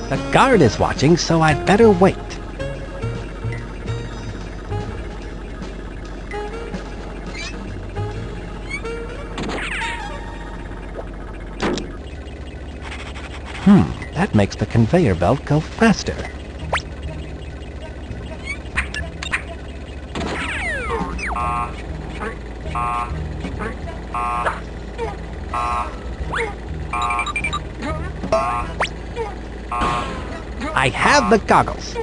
The guard is watching, so I'd better wait. That makes the conveyor belt go faster. I have the goggles.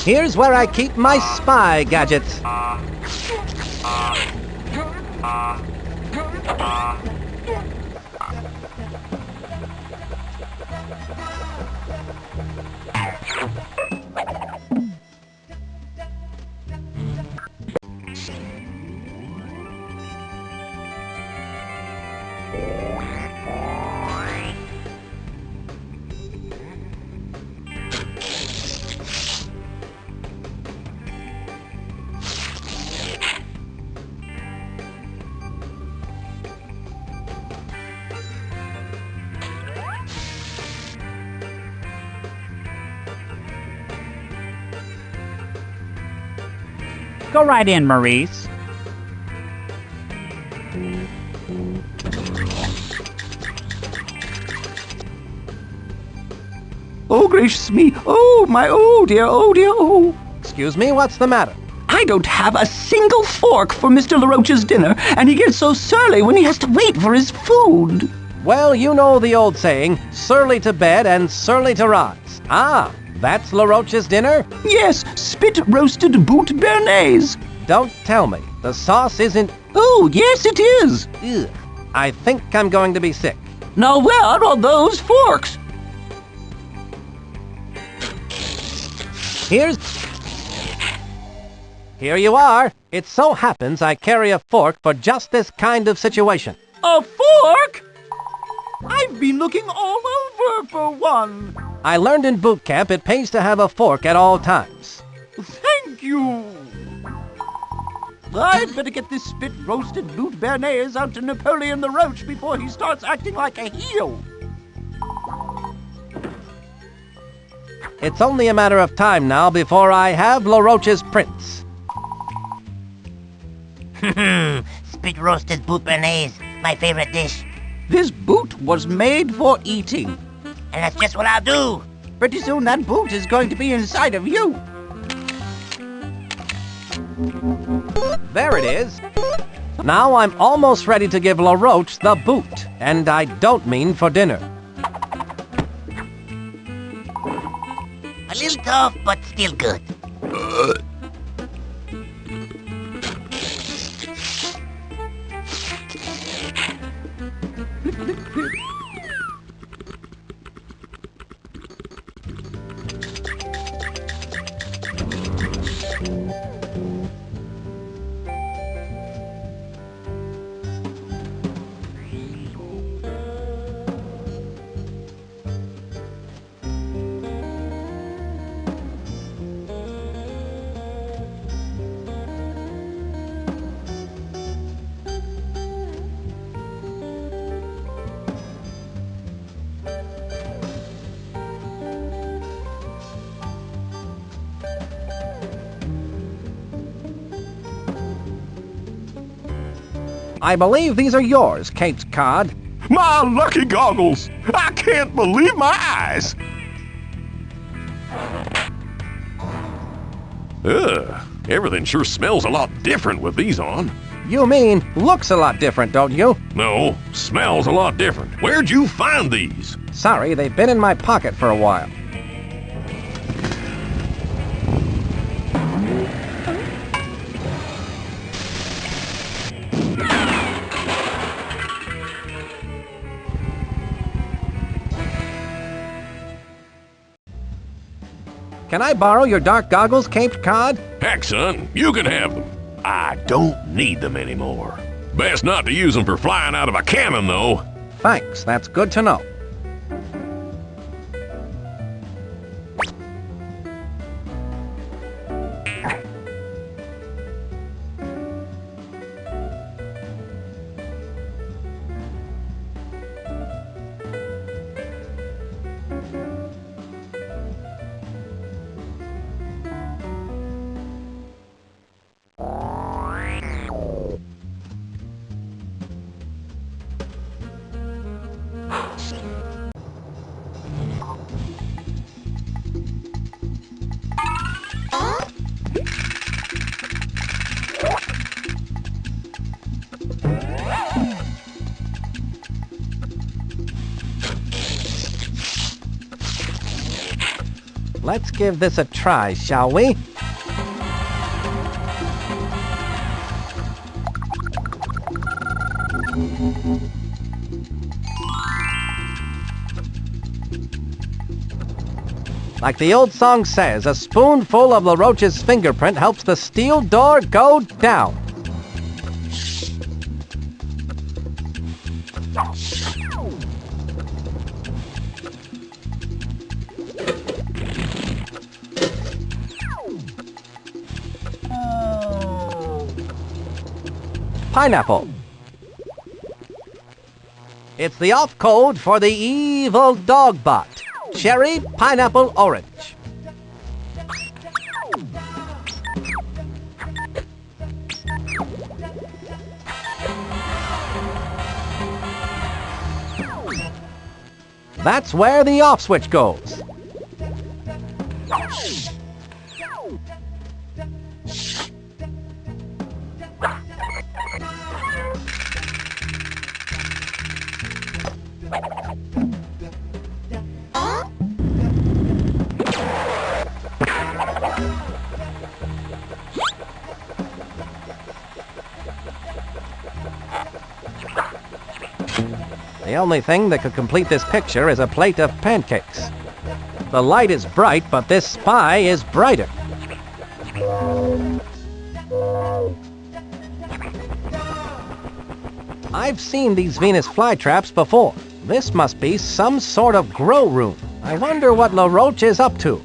Here's where I keep my spy gadgets. Go right in, Maurice. Oh, gracious me. Oh, my, oh dear, oh. Excuse me, what's the matter? I don't have a single fork for Mr. LaRoche's dinner, and he gets so surly when he has to wait for his food. Well, you know the old saying, surly to bed and surly to rise. Ah, that's LaRoche's dinner? Yes, spit-roasted boot béarnaise. Don't tell me. The sauce isn't... Oh, yes, it is. Ugh. I think I'm going to be sick. Now where are those forks? Here you are. It so happens I carry a fork for just this kind of situation. A fork? I've been looking all over for one. I learned in boot camp it pays to have a fork at all times. Thank you. I'd better get this spit-roasted boot béarnaise out to Napoleon the Roach before he starts acting like a heel. It's only a matter of time now before I have LaRoche's prince. Spit-roasted boot béarnaise, my favorite dish. This boot was made for eating. And that's just what I'll do. Pretty soon that boot is going to be inside of you. There it is. Now I'm almost ready to give LaRoche the boot, and I don't mean for dinner. A little tough, but still good. I believe these are yours, Cape Cod. My lucky goggles! I can't believe my eyes! Ugh, everything sure smells a lot different with these on. You mean looks a lot different, don't you? No, smells a lot different. Where'd you find these? Sorry, they've been in my pocket for a while. Can I borrow your dark goggles, Caped Cod? Heck, son, you can have them. I don't need them anymore. Best not to use them for flying out of a cannon, though. Thanks, that's good to know. Let's give this a try, shall we? Like the old song says, a spoonful of LaRoche's fingerprint helps the steel door go down. Pineapple. It's the off code for the evil dog bot. Cherry, pineapple, orange. That's where the off switch goes. The only thing that could complete this picture is a plate of pancakes. The light is bright, but this spy is brighter. I've seen these Venus flytraps before. This must be some sort of grow room. I wonder what LaRoche is up to.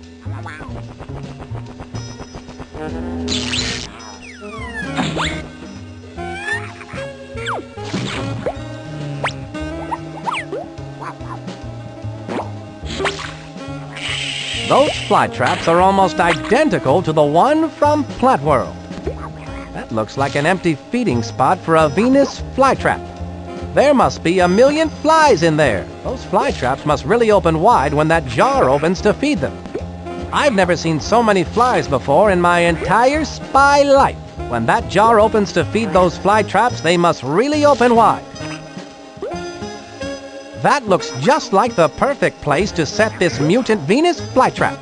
Those flytraps are almost identical to the one from Plant World. That looks like an empty feeding spot for a Venus flytrap. There must be 1 million flies in there. Those flytraps must really open wide when that jar opens to feed them. I've never seen so many flies before in my entire spy life. When that jar opens to feed those flytraps, they must really open wide. That looks just like the perfect place to set this mutant Venus flytrap.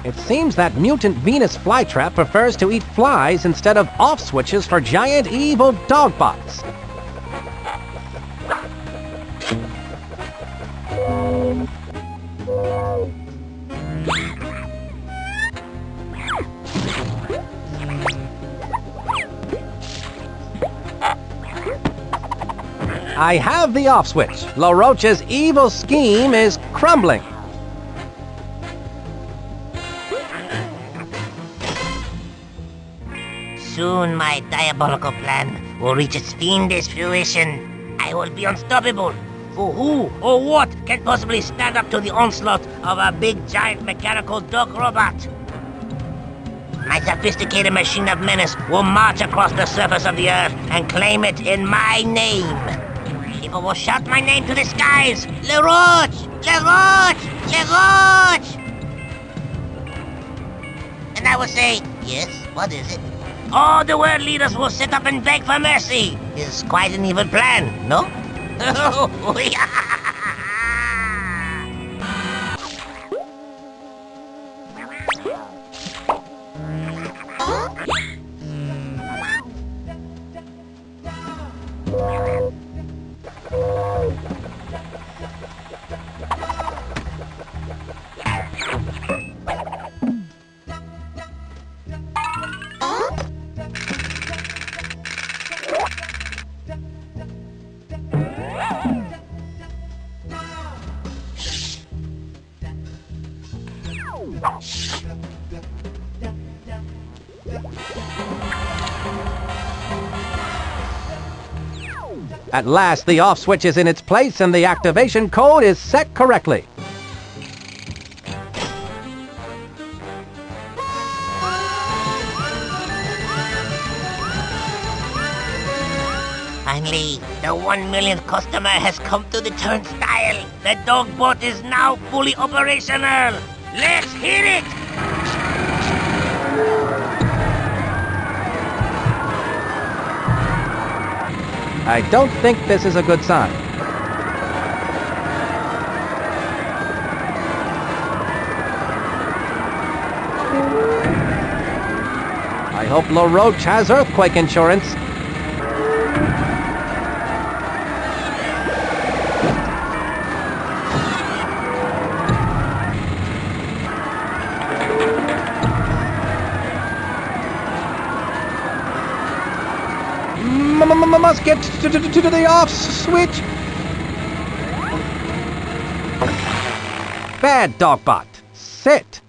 It seems that mutant Venus flytrap prefers to eat flies instead of off switches for giant evil dog bots. I have the off switch. LaRoche's evil scheme is crumbling. Soon my diabolical plan will reach its fiendish fruition. I will be unstoppable. For who or what can possibly stand up to the onslaught of a big, giant mechanical dog robot? My sophisticated machine of menace will march across the surface of the earth and claim it in my name. People will shout my name to the skies. Le Roche! Le Roche! Le Roche! And I will say, yes, what is it? All the world leaders will sit up and beg for mercy. It's quite an evil plan, no? At last, the off switch is in its place and the activation code is set correctly. Finally, the 1 millionth customer has come to the turnstile. The dog bot is now fully operational. Let's hit it! I don't think this is a good sign. I hope LaRoche has earthquake insurance. Must get to the off switch. Bad Dogbot. Sit.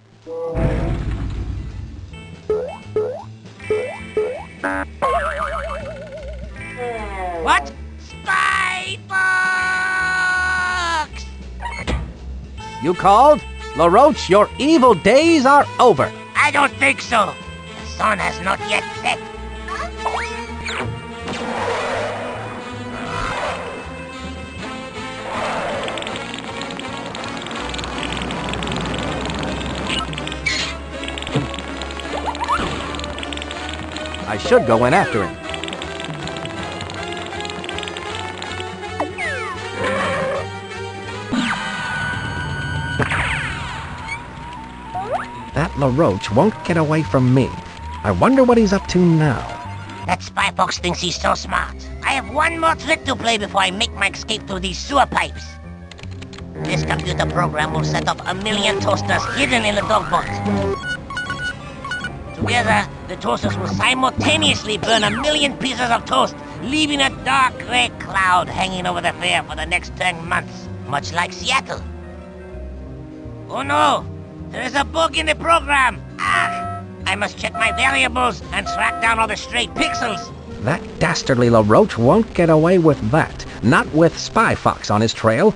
What? Spy Fox! You called? LaRoche, your evil days are over. I don't think so. The sun has not yet set. I should go in after him. That LaRoche won't get away from me. I wonder what he's up to now. That Spy Fox thinks he's so smart. I have one more trick to play before I make my escape through these sewer pipes. This computer program will set up 1 million toasters hidden in the dogbot. Together, the toasters will simultaneously burn 1 million pieces of toast, leaving a dark gray cloud hanging over the fair for the next 10 months, much like Seattle. Oh no! There is a bug in the program! Ah! I must check my variables and track down all the stray pixels. That dastardly LaRoche won't get away with that. Not with Spy Fox on his trail.